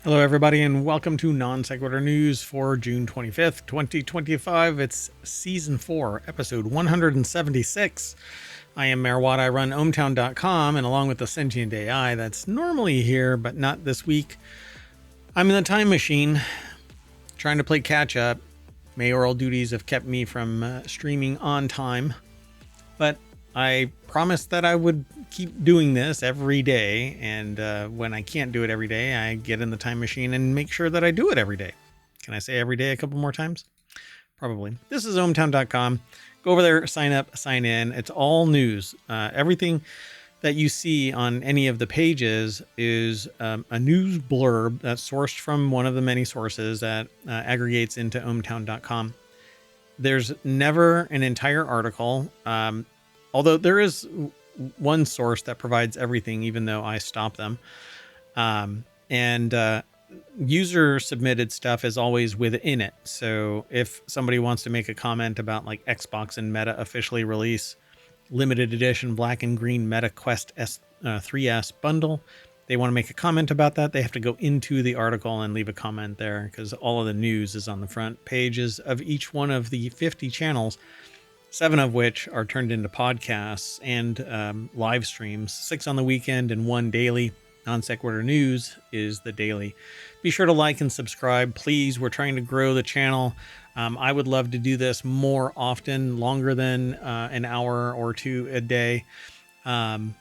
Hello, everybody, and welcome to Non Sequitur News for June 25th, 2025. It's Season 4, Episode 176. I am MayorWatt. I run ohmTown.com, and along with the Sentient AI that's normally here, but not this week, I'm in the time machine trying to play catch up. Mayoral duties have kept me from streaming on time, but I promised that I would keep doing this every day, and when I can't do it every day, I get in the time machine and make sure that I do it every day. Can I say every day a couple more times? Probably. This is ohmTown.com. Go over there, sign up, sign in. It's all news. Everything that you see on any of the pages is a news blurb that's sourced from one of the many sources that aggregates into ohmTown.com. There's never an entire article. Although there is one source that provides everything, even though I stop them. User submitted stuff is always within it. So if somebody wants to make a comment about like Xbox and Meta officially release limited edition black and green Meta Quest 3S bundle, they want to make a comment about that, they have to go into the article and leave a comment there, because all of the news is on the front pages of each one of the 50 channels. 7 of which are turned into podcasts and live streams, 6 on the weekend and 1 daily. Non Sequitur News is the daily. Be sure to like and subscribe, please. We're trying to grow the channel. I would love to do this more often, longer than an hour or two a day, and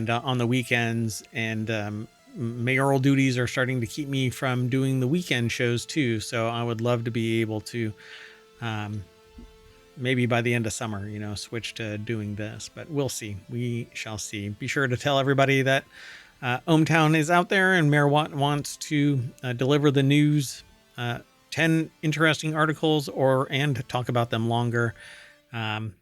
on the weekends. And mayoral duties are starting to keep me from doing the weekend shows too. So I would love to be able to maybe by the end of summer, switch to doing this, but we'll see. We shall see. Be sure to tell everybody that ohmTown is out there and MayorWatt wants to deliver the news, 10 interesting articles and talk about them longer. And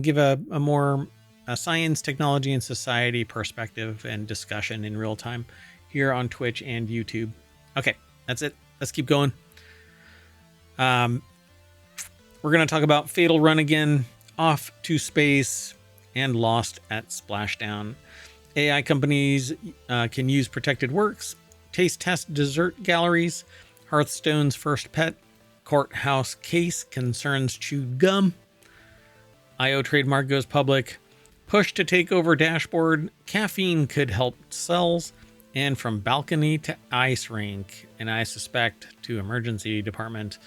give a more science, technology, and society perspective and discussion in real time here on Twitch and YouTube. Okay, that's it. Let's keep going. We're going to talk about Fatal Run again, Off to Space, and Lost at Splashdown. AI companies can use protected works, taste test dessert galleries, Hearthstones First Pet, Courthouse case concerns chewed gum, IO Trademark goes public, push to take over dashboard, Caffeine could help cells, and from balcony to ice rink, and I suspect to emergency department.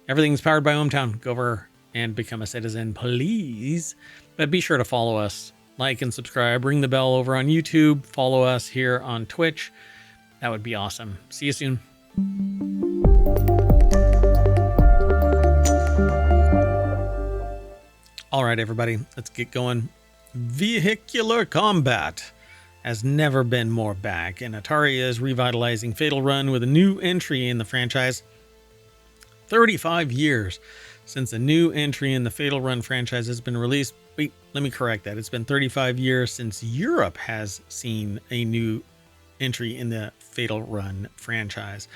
Everything's powered by ohmTown. Go over and become a citizen, please. But be sure to follow us, like and subscribe, ring the bell over on YouTube, follow us here on Twitch. That would be awesome. See you soon. All right, everybody, let's get going. Vehicular combat has never been more back, and Atari is revitalizing Fatal Run with a new entry in the franchise. 35 years since a new entry in the Fatal Run franchise has been released. Wait, let me correct that. It's been 35 years since Europe has seen a new entry in the Fatal Run franchise.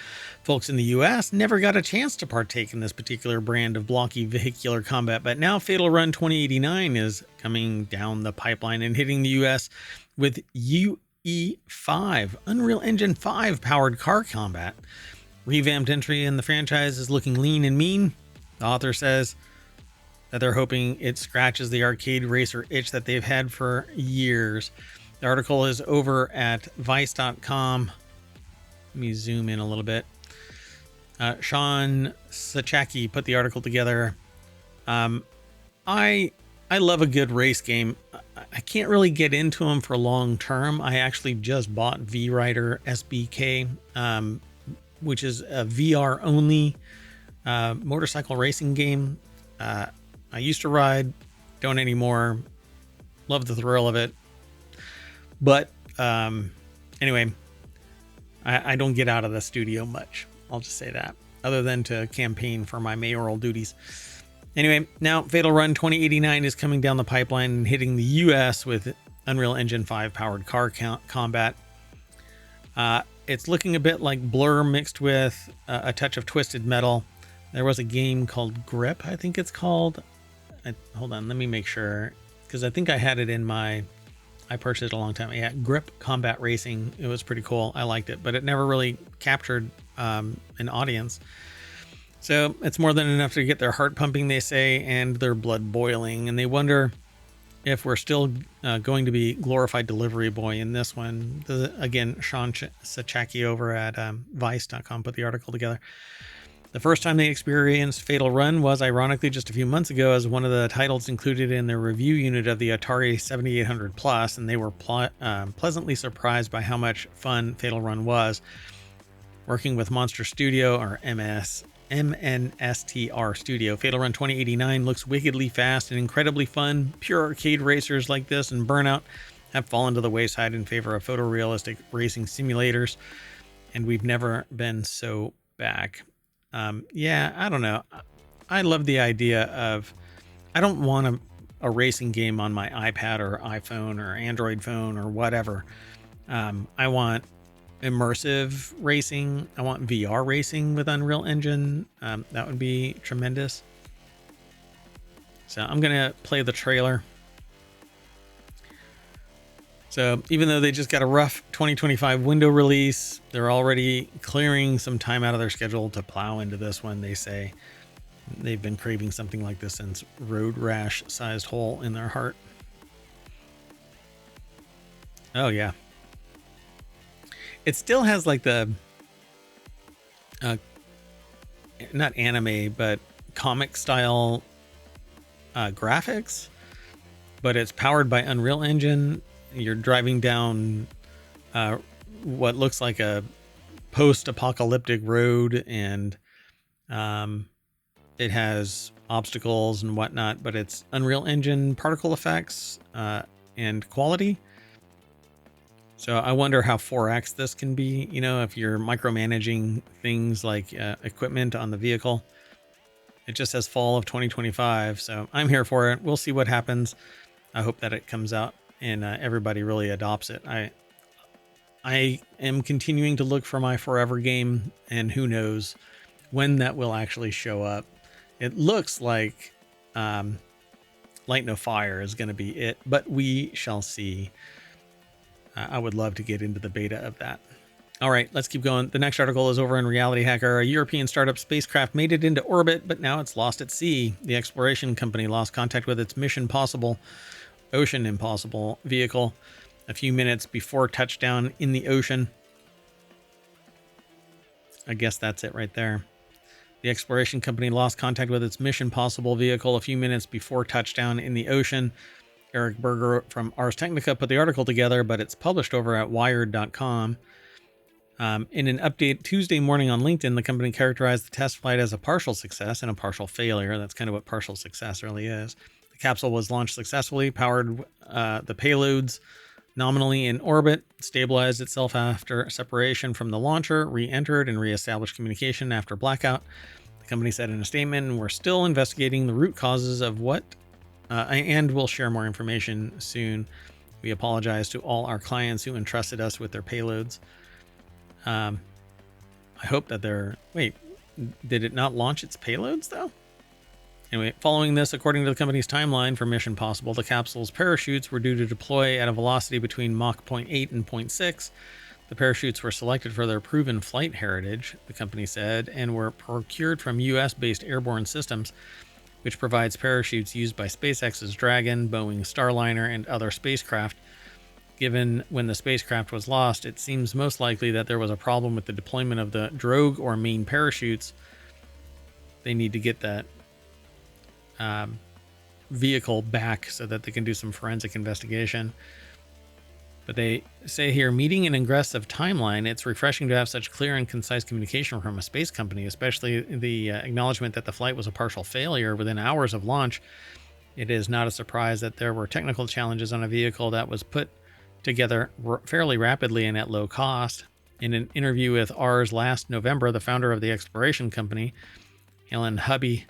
Folks in the US never got a chance to partake in this particular brand of blocky vehicular combat, but now Fatal Run 2089 is coming down the pipeline and hitting the US with UE5, Unreal Engine 5 powered car combat. Revamped entry in the franchise is looking lean and mean. The author says that they're hoping it scratches the arcade racer itch that they've had for years. The article is over at vice.com. Let me zoom in a little bit. Sean Sachaki put the article together. I love a good race game. I can't really get into them for long term. I actually just bought V-Rider SBK, which is a VR only motorcycle racing game. I used to ride, don't anymore. Love the thrill of it. But anyway, I don't get out of the studio much. I'll just say that, other than to campaign for my mayoral duties. Anyway, now Fatal Run 2089 is coming down the pipeline and hitting the US with Unreal Engine 5 powered car combat. It's looking a bit like Blur mixed with a touch of Twisted Metal. There was a game called Grip, I think it's called. Hold on, let me make sure, because I think I had it in my I purchased it a long time. Yeah, Grip Combat Racing. It was pretty cool. I liked it, but it never really captured an audience. So it's more than enough to get their heart pumping, they say, and their blood boiling. And they wonder if we're still going to be glorified delivery boy in this one. Again, Sean Sachaki over at Vice.com put the article together. The first time they experienced Fatal Run was ironically just a few months ago as one of the titles included in their review unit of the Atari 7800 Plus, and they were pleasantly surprised by how much fun Fatal Run was. Working with Monster Studio, or MNSTR Studio, Fatal Run 2089 looks wickedly fast and incredibly fun. Pure arcade racers like this and Burnout have fallen to the wayside in favor of photorealistic racing simulators, and we've never been so back. Yeah, I don't know. I love the idea of, I don't want a racing game on my iPad or iPhone or Android phone or whatever. I want immersive racing. I want VR racing with Unreal Engine. That would be tremendous. So I'm going to play the trailer. So even though they just got a rough 2025 window release, they're already clearing some time out of their schedule to plow into this one. They say they've been craving something like this since road rash sized hole in their heart. Oh yeah. It still has like the, not anime, but comic style graphics, but it's powered by Unreal Engine. You're driving down what looks like a post-apocalyptic road, and it has obstacles and whatnot, but it's Unreal Engine particle effects and quality. So I wonder how 4X this can be, you know, if you're micromanaging things like equipment on the vehicle. It just says fall of 2025, so I'm here for it. We'll see what happens. I hope that it comes out and everybody really adopts it. I am continuing to look for my forever game, and who knows when that will actually show up. It looks like Light No Fire is going to be it, but we shall see. I would love to get into the beta of that. All right, let's keep going. The next article is over in RealityHacker. A European startup spacecraft made it into orbit, but now it's lost at sea. The exploration company lost contact with its Mission Ocean Impossible vehicle a few minutes before touchdown in the ocean. I guess that's it right there. The exploration company lost contact with its Mission Possible vehicle a few minutes before touchdown in the ocean. Eric Berger from Ars Technica put the article together, but it's published over at Wired.com. In an update Tuesday morning on LinkedIn, the company characterized the test flight as a partial success and a partial failure. That's kind of what partial success really is. The capsule was launched successfully, powered the payloads nominally in orbit, stabilized itself after separation from the launcher, re-entered and re-established communication after blackout. The company said in a statement, "We're still investigating the root causes of what and we'll share more information soon. We apologize to all our clients who entrusted us with their payloads." I hope that wait, did it not launch its payloads though? Anyway, following this, according to the company's timeline for Mission Possible, the capsule's parachutes were due to deploy at a velocity between Mach 0.8 and 0.6. The parachutes were selected for their proven flight heritage, the company said, and were procured from US-based Airborne Systems, which provides parachutes used by SpaceX's Dragon, Boeing Starliner, and other spacecraft. Given when the spacecraft was lost, it seems most likely that there was a problem with the deployment of the drogue or main parachutes. They need to get that vehicle back so that they can do some forensic investigation. But they say here, meeting an aggressive timeline, it's refreshing to have such clear and concise communication from a space company, especially the acknowledgement that the flight was a partial failure within hours of launch. It is not a surprise that there were technical challenges on a vehicle that was put together fairly rapidly and at low cost. In an interview with Ars last November, the founder of the exploration company, Helen Hubby,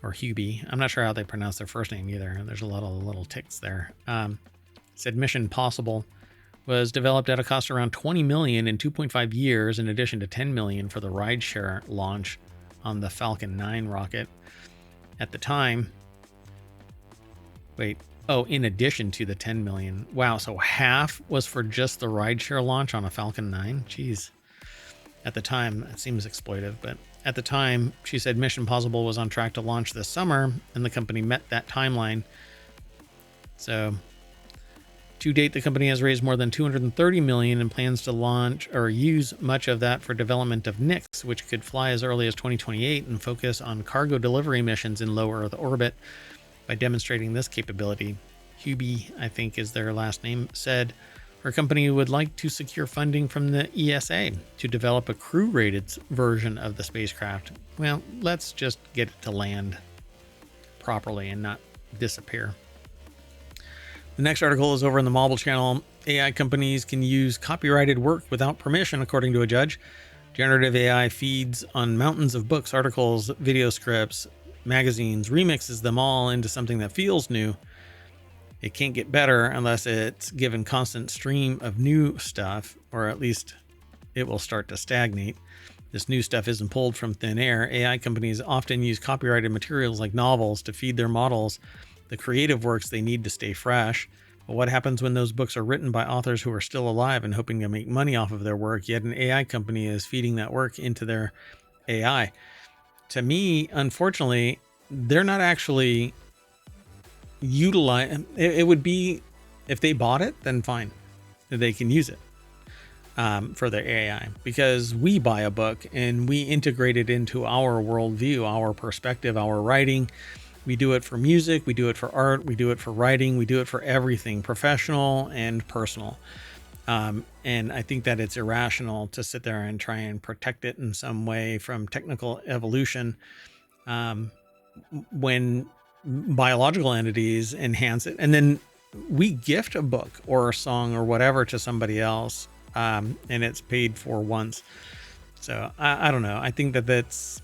I'm not sure how they pronounce their first name either. There's a lot of little ticks there. Said Mission Possible was developed at a cost around $20 million in 2.5 years, in addition to $10 million for the rideshare launch on the Falcon 9 rocket. At the time, Oh, in addition to the 10 million. Wow. So half was for just the rideshare launch on a Falcon 9. Jeez. At the time, it seems exploitive, but at the time, she said Mission Possible was on track to launch this summer, and the company met that timeline. So, to date, the company has raised more than 230 million and plans to launch or use much of that for development of Nix, which could fly as early as 2028 and focus on cargo delivery missions in low Earth orbit. By demonstrating this capability, Hubie, I think is their last name, said her company would like to secure funding from the ESA to develop a crew-rated version of the spacecraft. Well, let's just get it to land properly and not disappear. The next article is over in the Mobile channel. AI companies can use copyrighted work without permission, according to a judge. Generative AI feeds on mountains of books, articles, video scripts, magazines, remixes them all into something that feels new. It can't get better unless it's given constant stream of new stuff, or at least it will start to stagnate. This new stuff isn't pulled from thin air. AI companies often use copyrighted materials like novels to feed their models the creative works they need to stay fresh. But what happens when those books are written by authors who are still alive and hoping to make money off of their work, yet an AI company is feeding that work into their AI? To me, unfortunately, they're not actually utilize it. Would be if they bought it, then fine, they can use it for their AI, because we buy a book and we integrate it into our worldview, our perspective, our writing. We do it for music, we do it for art, we do it for writing, we do it for everything, professional and personal. And I think that it's irrational to sit there and try and protect it in some way from technical evolution when biological entities enhance it, and then we gift a book or a song or whatever to somebody else, and it's paid for once. So I don't know. I think it's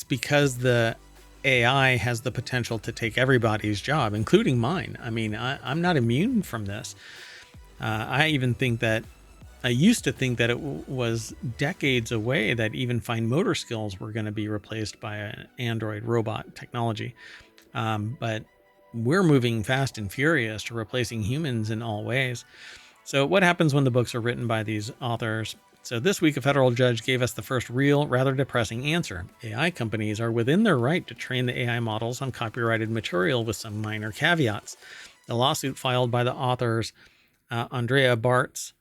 because the AI has the potential to take everybody's job, including mine. I mean, I'm not immune from this. I used to think that it was decades away that even fine motor skills were going to be replaced by an android robot technology. But we're moving fast and furious to replacing humans in all ways. So what happens when the books are written by these authors? So this week, a federal judge gave us the first real, rather depressing answer. AI companies are within their right to train the AI models on copyrighted material with some minor caveats. The lawsuit filed by the authors, Andrea Bartz,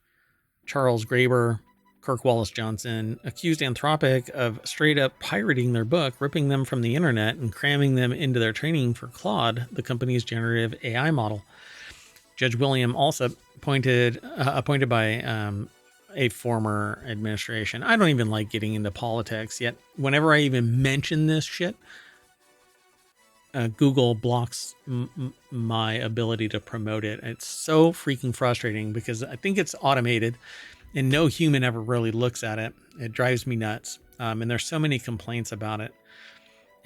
Charles Graeber, Kirk Wallace Johnson, accused Anthropic of straight up pirating their book, ripping them from the internet, and cramming them into their training for Claude, the company's generative AI model. Judge William also appointed by a former administration. I don't even like getting into politics, yet whenever I even mention this shit, Google blocks my ability to promote it. It's so freaking frustrating because I think it's automated and no human ever really looks at it. It drives me nuts. And there's so many complaints about it.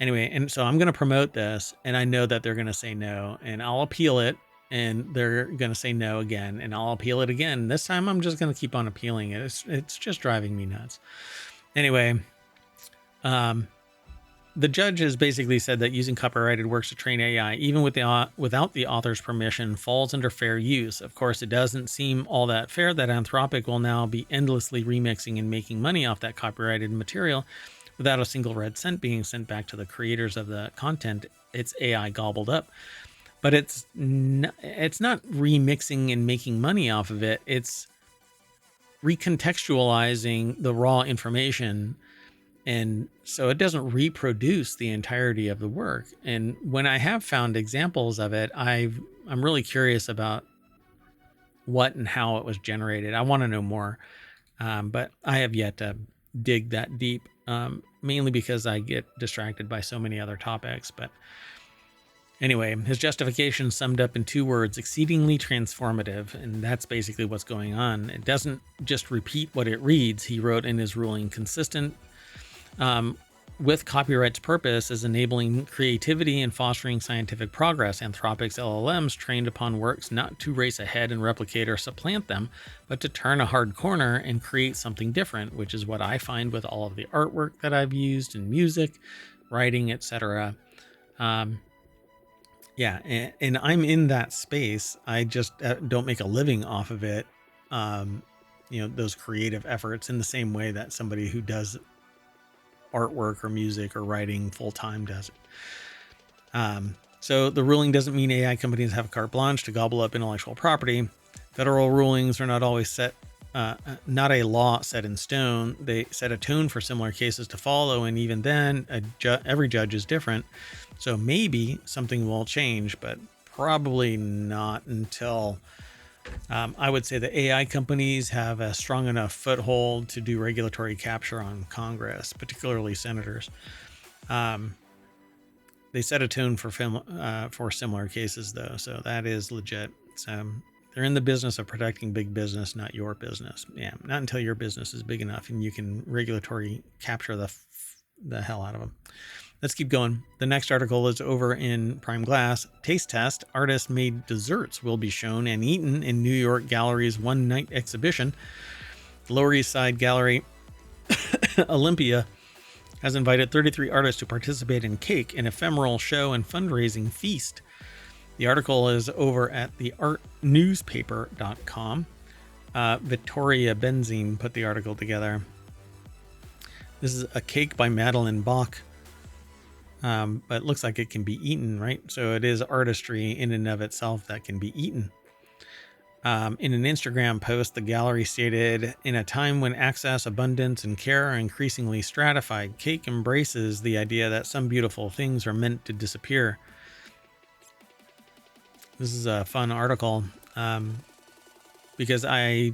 Anyway, and so I'm going to promote this, and I know that they're going to say no, and I'll appeal it, and they're going to say no again, and I'll appeal it again. This time I'm just going to keep on appealing it. It's just driving me nuts. Anyway, the judge has basically said that using copyrighted works to train AI, even without the author's permission, falls under fair use. Of course, it doesn't seem all that fair that Anthropic will now be endlessly remixing and making money off that copyrighted material without a single red cent being sent back to the creators of the content its AI gobbled up. But it's not remixing and making money off of it. It's recontextualizing the raw information, and so it doesn't reproduce the entirety of the work. And when I have found examples of it, I'm really curious about what and how it was generated. I want to know more, but I have yet to dig that deep, mainly because I get distracted by so many other topics. But anyway, his justification summed up in 2 words: exceedingly transformative. And that's basically what's going on. It doesn't just repeat what it reads. He wrote in his ruling, consistent with copyright's purpose as enabling creativity and fostering scientific progress. Anthropic's LLMs trained upon works not to race ahead and replicate or supplant them, but to turn a hard corner and create something different, which is what I find with all of the artwork that I've used in music, writing, etc. Yeah, and I'm in that space. I just don't make a living off of it. Those creative efforts in the same way that somebody who does artwork or music or writing full time does it. So the ruling doesn't mean AI companies have carte blanche to gobble up intellectual property. Federal rulings are not always not a law set in stone. They set a tone for similar cases to follow, and even then, every judge is different. So maybe something will change, but probably not until I would say the AI companies have a strong enough foothold to do regulatory capture on Congress, particularly senators. They set a tone for similar cases, though, so that is legit. They're in the business of protecting big business, not your business. Yeah, not until your business is big enough and you can regulatory capture the hell out of them. Let's keep going. The next article is over in Prime Glass. Taste test: artist-made desserts will be shown and eaten in New York Gallery's one-night exhibition. The Lower East Side Gallery Olympia has invited 33 artists to participate in Cake, an ephemeral show and fundraising feast. The article is over at theartnewspaper.com. Victoria Benzine put the article together. This is a cake by Madeline Bach, but it looks like it can be eaten, right? So it is artistry in and of itself that can be eaten. In an Instagram post, the gallery stated, "In a time when access, abundance, and care are increasingly stratified, Cake embraces the idea that some beautiful things are meant to disappear." This is a fun article because anyway,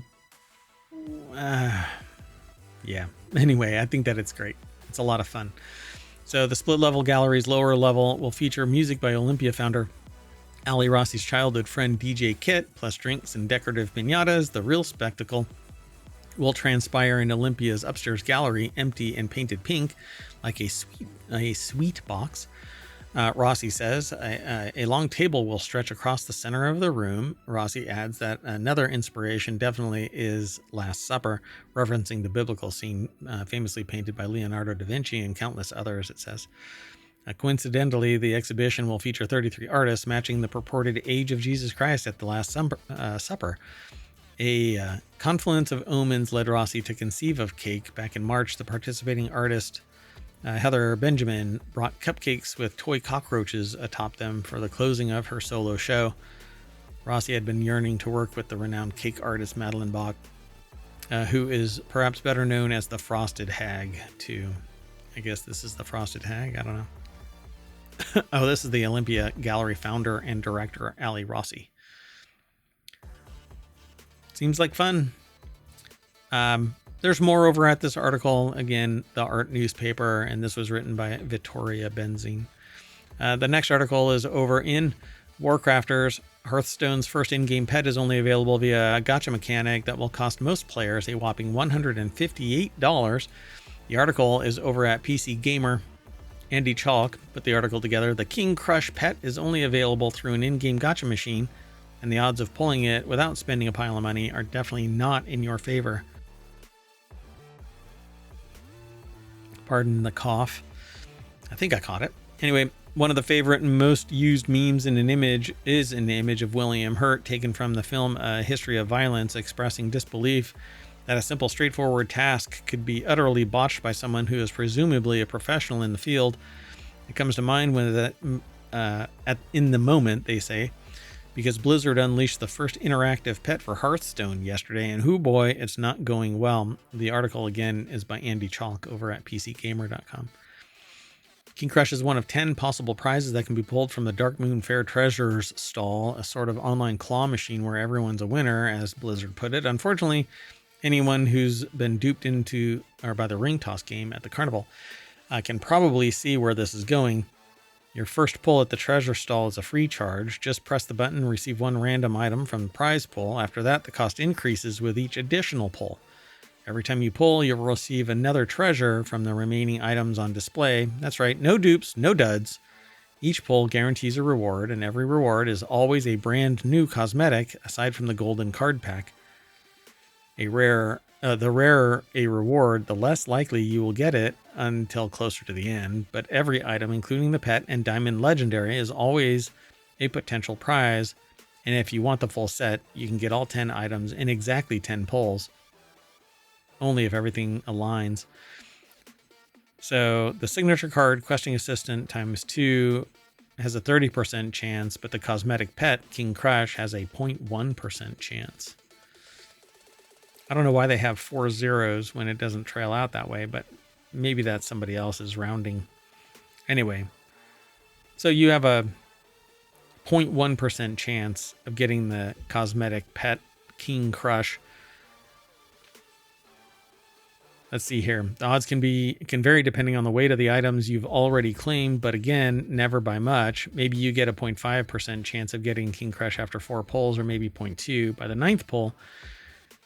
I think that it's great. It's a lot of fun. So the split level gallery's lower level will feature music by Olympia founder Ali Rossi's childhood friend DJ Kit, plus drinks and decorative piñatas. The real spectacle will transpire in Olympia's upstairs gallery, empty and painted pink, like a sweet box. Rossi says a long table will stretch across the center of the room. Rossi adds that another inspiration definitely is Last Supper, referencing the biblical scene famously painted by Leonardo da Vinci and countless others, it says. Coincidentally, the exhibition will feature 33 artists matching the purported age of Jesus Christ at the Last Supper. A confluence of omens led Rossi to conceive of Cake. Back in March, the participating artist Heather Benjamin brought cupcakes with toy cockroaches atop them for the closing of her solo show. Rossi had been yearning to work with the renowned cake artist Madeline Bach, who is perhaps better known as the Frosted Hag, too. I guess this is the Frosted Hag? I don't know. Oh, this is the Olympia Gallery founder and director, Ali Rossi. Seems like fun. There's more over at this article. Again, the art newspaper, and this was written by Victoria Benzine. The next article is over in WarCrafters. Hearthstone's first in-game pet is only available via a gacha mechanic that will cost most players a whopping $158. The article is over at PC Gamer. Andy Chalk put the article together. The King Crush pet is only available through an in-game gacha machine, and the odds of pulling it without spending a pile of money are definitely not in your favor. Pardon the cough. I think I caught it. Anyway, one of the favorite and most used memes in an image is an image of William Hurt taken from the film A History of Violence, expressing disbelief that a simple, straightforward task could be utterly botched by someone who is presumably a professional in the field. It comes to mind when in the moment, they say, because Blizzard unleashed the first interactive pet for Hearthstone yesterday, and hoo boy, it's not going well. The article, again, is by Andy Chalk over at PCGamer.com. King Crush is one of 10 possible prizes that can be pulled from the Dark Moon Fair Treasures stall, a sort of online claw machine where everyone's a winner, as Blizzard put it. Unfortunately, anyone who's been duped into or by the ring toss game at the carnival can probably see where this is going. Your first pull at the treasure stall is a free charge. Just press the button and receive one random item from the prize pull. After that, the cost increases with each additional pull. Every time you pull, you'll receive another treasure from the remaining items on display. That's right, no dupes, no duds. Each pull guarantees a reward, and every reward is always a brand new cosmetic, aside from the golden card pack. The rarer a reward, the less likely you will get it until closer to the end. But every item, including the pet and diamond legendary, is always a potential prize. And if you want the full set, you can get all 10 items in exactly 10 pulls, only if everything aligns. So the signature card, Questing Assistant ×2, has a 30% chance, but the cosmetic pet, King Crush, has a 0.1% chance. I don't know why they have 4 zeros when it doesn't trail out that way, but maybe that's somebody else's rounding. Anyway, so you have a 0.1% chance of getting the cosmetic pet King Crush. Let's see here. The odds can vary depending on the weight of the items you've already claimed, but again, never by much. Maybe you get a 0.5% chance of getting King Crush after 4 pulls, or maybe 0.2. By the 9th pull,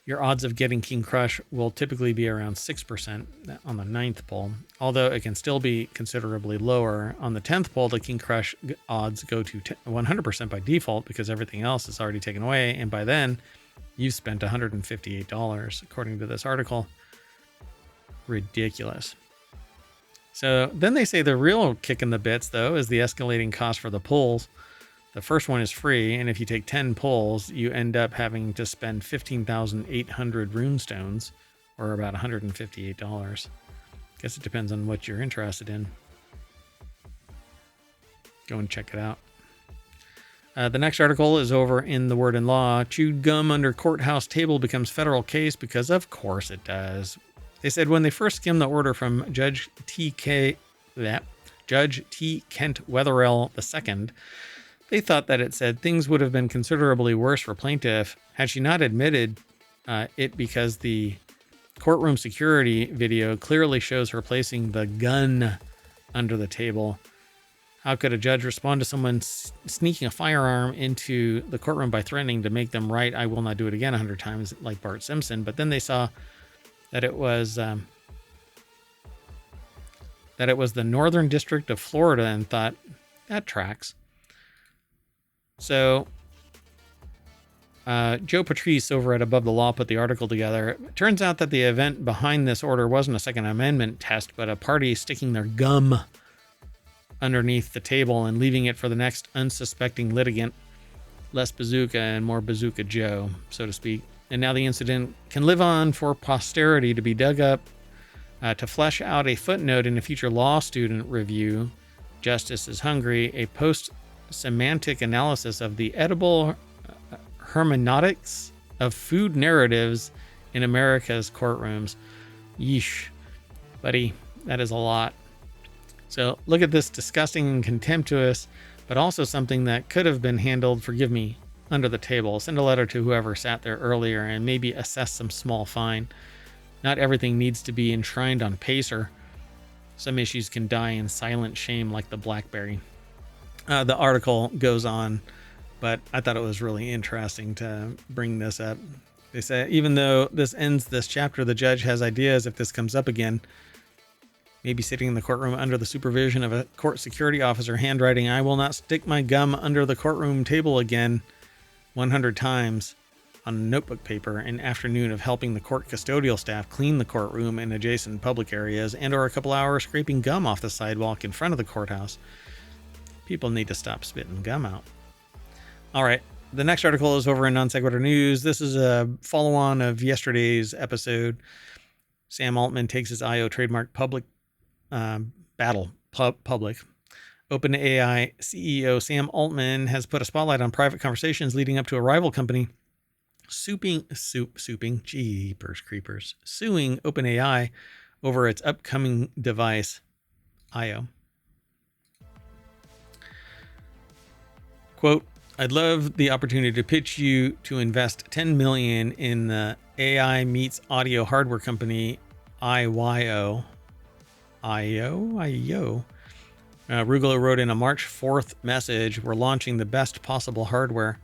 your odds of getting King Crush will typically be around 6% on the 9th pull, although it can still be considerably lower. On the 10th pull, the King Crush odds go to 100% by default because everything else is already taken away, and by then, you've spent $158, according to this article. Ridiculous. So then they say the real kick in the bits, though, is the escalating cost for the pulls. The first one is free, and if you take 10 pulls, you end up having to spend 15,800 runestones, or about $158. Guess it depends on what you're interested in. Go and check it out. The next article is over in The Word and Law. Chewed gum under courthouse table becomes federal case because of course it does. They said when they first skimmed the order from Judge T. Kent Wetherell II, they thought that it said things would have been considerably worse for plaintiff had she not admitted it, because the courtroom security video clearly shows her placing the gun under the table. How could a judge respond to someone sneaking a firearm into the courtroom by threatening to make them write "I will not do it again" 100 times like Bart Simpson? But then they saw that it was the Northern District of Florida and thought, that tracks. So Joe Patrice over at Above the Law put the article together. It turns out that the event behind this order wasn't a Second Amendment test, but a party sticking their gum underneath the table and leaving it for the next unsuspecting litigant. Less bazooka and more bazooka Joe, so to speak. And now the incident can live on for posterity to be dug up to flesh out a footnote in a future law student review. Justice is Hungry, a post-semantic analysis of the edible hermeneutics of food narratives in America's courtrooms. Yeesh, buddy, that is a lot. So look at this disgusting and contemptuous, but also something that could have been handled, forgive me, under the table. Send a letter to whoever sat there earlier and maybe assess some small fine. Not everything needs to be enshrined on Pacer. Some issues can die in silent shame like the BlackBerry. The article goes on, but I thought it was really interesting to bring this up. They say, even though this ends this chapter, the judge has ideas if this comes up again. Maybe sitting in the courtroom under the supervision of a court security officer, handwriting, "I will not stick my gum under the courtroom table again," 100 times on notebook paper, an afternoon of helping the court custodial staff clean the courtroom and adjacent public areas, and or a couple hours scraping gum off the sidewalk in front of the courthouse. People need to stop spitting gum out. All right, the next article is over in Non Sequitur News. This is a follow-on of yesterday's episode. Sam Altman takes his IO trademark public. OpenAI CEO Sam Altman has put a spotlight on private conversations leading up to a rival company suing OpenAI over its upcoming device, IO. Quote, "I'd love the opportunity to pitch you to invest $10 million in the AI meets audio hardware company IYO. Rugolo wrote in a March 4th message, "We're launching the best possible hardware."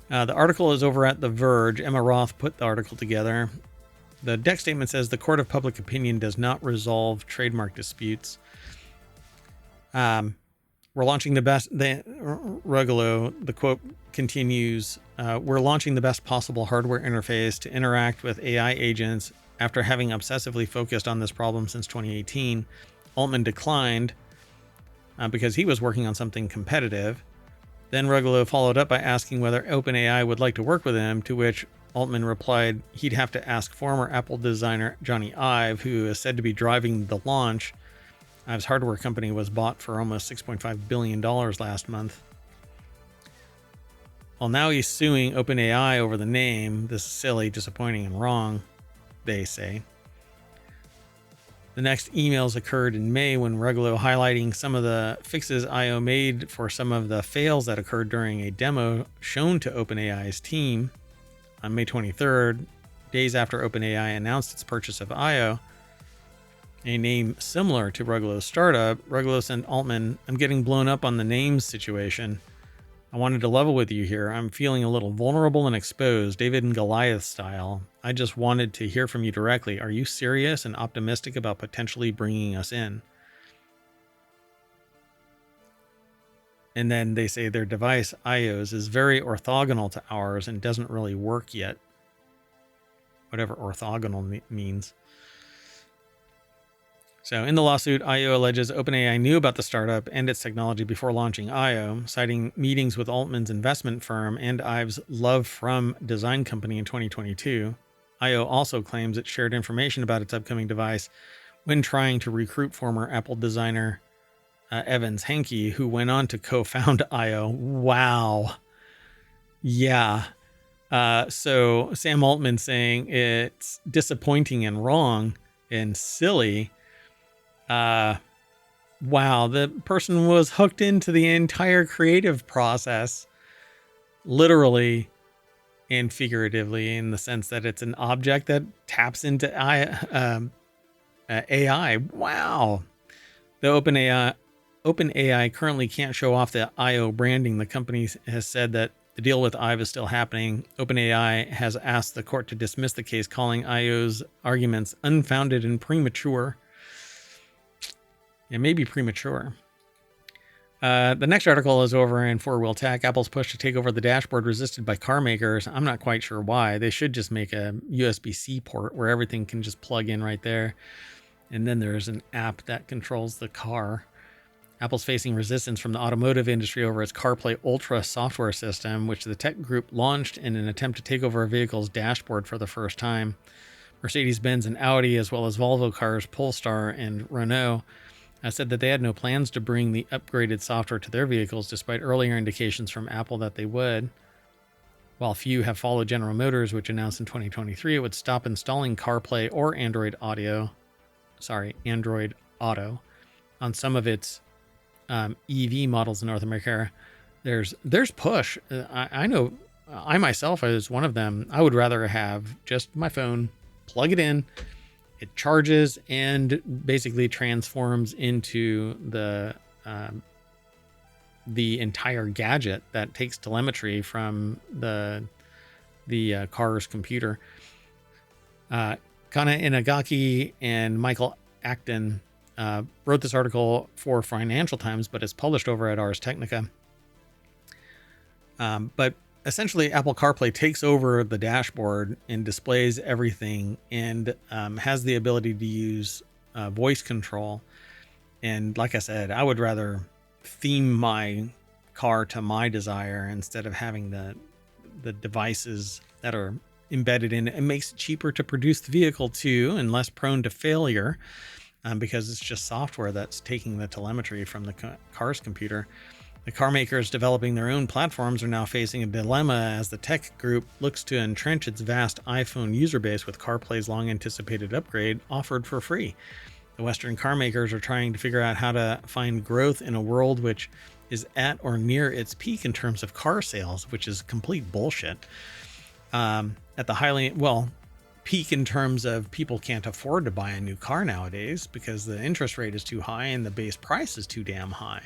The article is over at The Verge. Emma Roth put the article together. The deck statement says the court of public opinion does not resolve trademark disputes. We're launching the best. Rugolo, the quote continues, "We're launching the best possible hardware interface to interact with AI agents. After having obsessively focused on this problem since 2018, Altman declined because he was working on something competitive. Then Ruggalo followed up by asking whether OpenAI would like to work with him, to which Altman replied he'd have to ask former Apple designer Johnny Ive, who is said to be driving the launch. Ive's hardware company was bought for almost $6.5 billion last month. Well, now he's suing OpenAI over the name. This is silly, disappointing, and wrong, they say. The next emails occurred in May when Ruggalo highlighting some of the fixes IO made for some of the fails that occurred during a demo shown to OpenAI's team. On May 23rd, days after OpenAI announced its purchase of IO, a name similar to Ruggalo's startup, Ruggalo sent Altman, "I'm getting blown up on the names situation. I wanted to level with you here. I'm feeling a little vulnerable and exposed, David and Goliath style. I just wanted to hear from you directly. Are you serious and optimistic about potentially bringing us in?" And then they say their device, IO's, is very orthogonal to ours and doesn't really work yet. Whatever orthogonal means. So in the lawsuit, IO alleges OpenAI knew about the startup and its technology before launching IO, citing meetings with Altman's investment firm and Ive's Love From design company in 2022. IO also claims it shared information about its upcoming device when trying to recruit former Apple designer Evans Hankey, who went on to co-found IO. Wow. Yeah. So Sam Altman saying it's disappointing and wrong and silly. Wow, the person was hooked into the entire creative process, literally and figuratively, in the sense that it's an object that taps into AI. Wow. The OpenAI currently can't show off the IO branding. The company has said that the deal with Ive is still happening. OpenAI has asked the court to dismiss the case, calling IO's arguments unfounded and premature. It may be premature. The next article is over in FourWheelTech. Apple's push to take over the dashboard resisted by car makers. I'm not quite sure why. They should just make a USB-C port where everything can just plug in right there. And then there's an app that controls the car. Apple's facing resistance from the automotive industry over its CarPlay Ultra software system, which the tech group launched in an attempt to take over a vehicle's dashboard for the first time. Mercedes-Benz and Audi, as well as Volvo cars, Polestar and Renault, said that they had no plans to bring the upgraded software to their vehicles, despite earlier indications from Apple that they would. While few have followed General Motors, which announced in 2023 it would stop installing CarPlay or Android Auto on some of its EV models in North America. There's push. I know I myself as one of them. I would rather have just my phone, plug it in, it charges and basically transforms into the entire gadget that takes telemetry from the car's computer. Kana Inagaki and Michael Acton wrote this article for Financial Times, but it's published over at Ars Technica. But essentially, Apple CarPlay takes over the dashboard and displays everything and has the ability to use voice control. And like I said, I would rather theme my car to my desire instead of having the devices that are embedded in it. It makes it cheaper to produce the vehicle too and less prone to failure because it's just software that's taking the telemetry from the car's computer. The car makers developing their own platforms are now facing a dilemma as the tech group looks to entrench its vast iPhone user base with CarPlay's long-anticipated upgrade offered for free. The Western car makers are trying to figure out how to find growth in a world which is at or near its peak in terms of car sales, which is complete bullshit. At the peak in terms of people can't afford to buy a new car nowadays because the interest rate is too high and the base price is too damn high.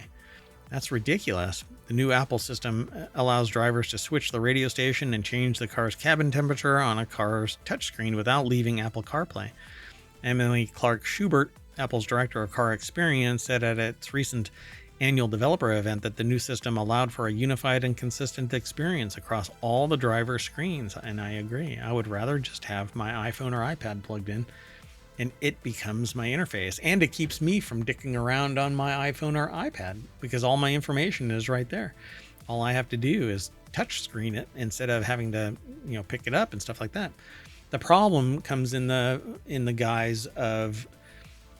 That's ridiculous. The new Apple system allows drivers to switch the radio station and change the car's cabin temperature on a car's touchscreen without leaving Apple CarPlay. Emily Clark Schubert, Apple's director of car experience, said at its recent annual developer event that the new system allowed for a unified and consistent experience across all the driver screens. And I agree. I would rather just have my iPhone or iPad plugged in and it becomes my interface, and it keeps me from dicking around on my iPhone or iPad because all my information is right there. all I have to do is touch screen it instead of having to, pick it up and stuff like that. The problem comes in the guise of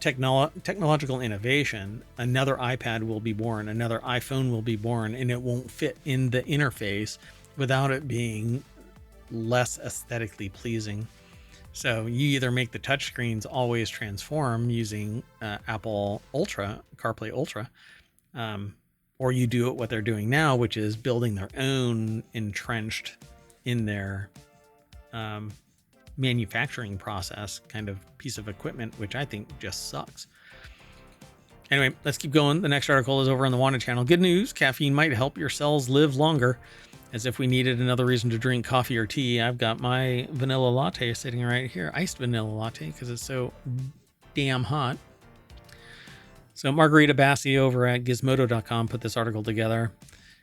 technological innovation. Another iPad will be born, another iPhone will be born, and it won't fit in the interface without it being less aesthetically pleasing. So you either make the touchscreens always transform using Apple Ultra, CarPlay Ultra, or you do it what they're doing now, which is building their own entrenched in their manufacturing process kind of piece of equipment, which I think just sucks. Anyway, let's keep going. The next article is over on the Wanted channel. Good news, caffeine might help your cells live longer. As if we needed another reason to drink coffee or tea, I've got my vanilla latte sitting right here, iced vanilla latte, because it's so damn hot. So Margarita Bassi over at Gizmodo.com put this article together,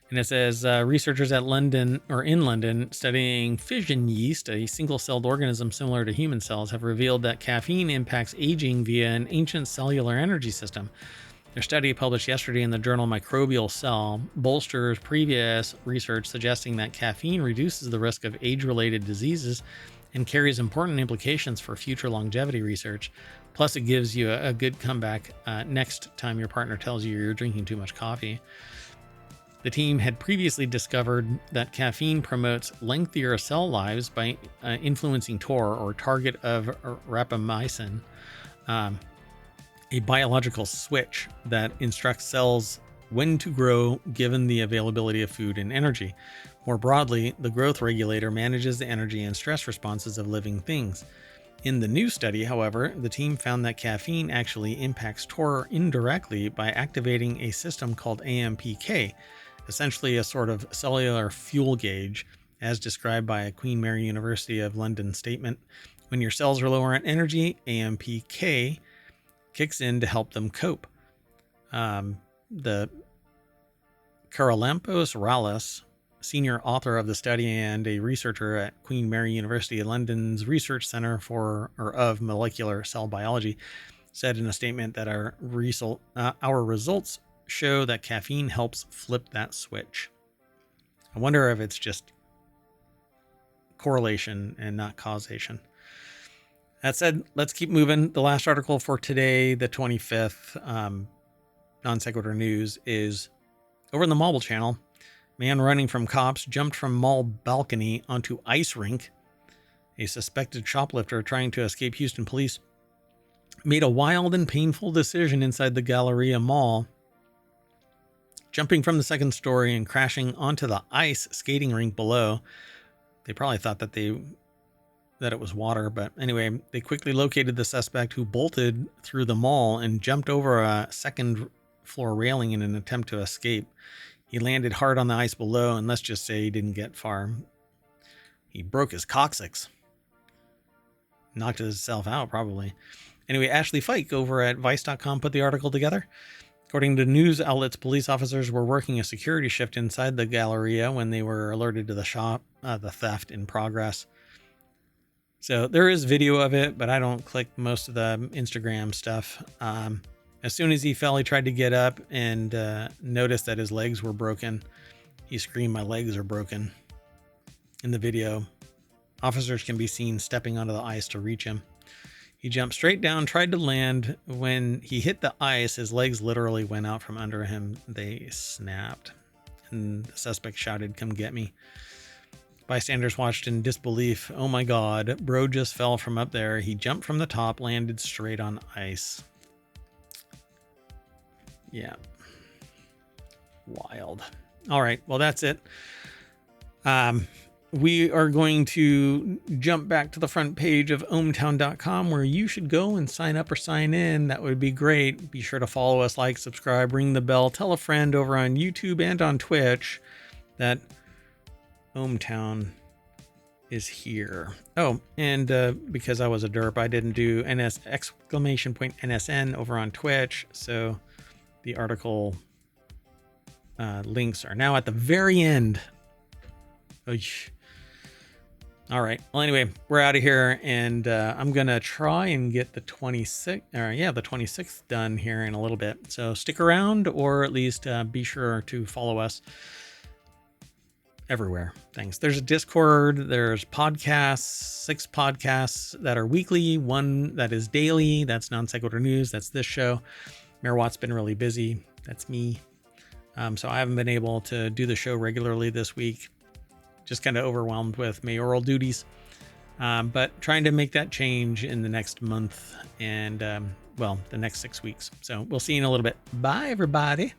and it says researchers in London studying fission yeast, a single-celled organism similar to human cells, have revealed that caffeine impacts aging via an ancient cellular energy system. Their study, published yesterday in the journal Microbial Cell, bolsters previous research suggesting that caffeine reduces the risk of age-related diseases and carries important implications for future longevity research. Plus, it gives you a good comeback next time your partner tells you you're drinking too much coffee. The team had previously discovered that caffeine promotes lengthier cell lives by influencing TOR, or target of rapamycin, a biological switch that instructs cells when to grow given the availability of food and energy. More broadly, the growth regulator manages the energy and stress responses of living things. In the new study, however, the team found that caffeine actually impacts TOR indirectly by activating a system called AMPK, essentially a sort of cellular fuel gauge, as described by a Queen Mary University of London statement. When your cells are low on energy, AMPK kicks in to help them cope. The Charalampos Rallis, senior author of the study and a researcher at Queen Mary University of London's Research Center of Molecular Cell Biology, said in a statement that our results show that caffeine helps flip that switch. I wonder if it's just correlation and not causation. That said, let's keep moving. The last article for today, the 25th, Non Sequitur News, is over in the Mobile channel. Man running from cops jumped from mall balcony onto ice rink. A suspected shoplifter trying to escape Houston police made a wild and painful decision inside the Galleria Mall, jumping from the second story and crashing onto the ice skating rink below. They probably thought that it was water, but anyway, they quickly located the suspect, who bolted through the mall and jumped over a second floor railing in an attempt to escape. He landed hard on the ice below, and let's just say he didn't get far. He broke his coccyx. Knocked himself out, probably. Anyway, Ashley Fike over at Vice.com put the article together. According to news outlets, police officers were working a security shift inside the Galleria when they were alerted to the theft in progress. So there is video of it, but I don't click most of the Instagram stuff. As soon as he fell, he tried to get up and noticed that his legs were broken. He screamed, "My legs are broken." In the video, officers can be seen stepping onto the ice to reach him. He jumped straight down, tried to land. When he hit the ice, his legs literally went out from under him. They snapped, and the suspect shouted, "Come get me." Bystanders watched in disbelief. "Oh my God, bro just fell from up there. He jumped from the top, landed straight on ice." Yeah. Wild. All right. Well, that's it. We are going to jump back to the front page of ohmTown.com, where you should go and sign up or sign in. That would be great. Be sure to follow us, like, subscribe, ring the bell, tell a friend over on YouTube and on Twitch that ohmTown is here. Oh, and because I was a derp, I didn't do !NSN over on Twitch. So the article links are now at the very end. All right. Well, anyway, we're out of here, and I'm going to try and get the 26th done here in a little bit. So stick around, or at least be sure to follow us. everywhere. Thanks. There's a Discord, there's podcasts, 6 podcasts that are weekly, 1 that is daily. That's Non Sequitur News. That's this show. MayorWatt's been really busy. That's me. So I haven't been able to do the show regularly this week. Just kind of overwhelmed with mayoral duties. But trying to make that change in the next month and, the next 6 weeks. So we'll see you in a little bit. Bye, everybody.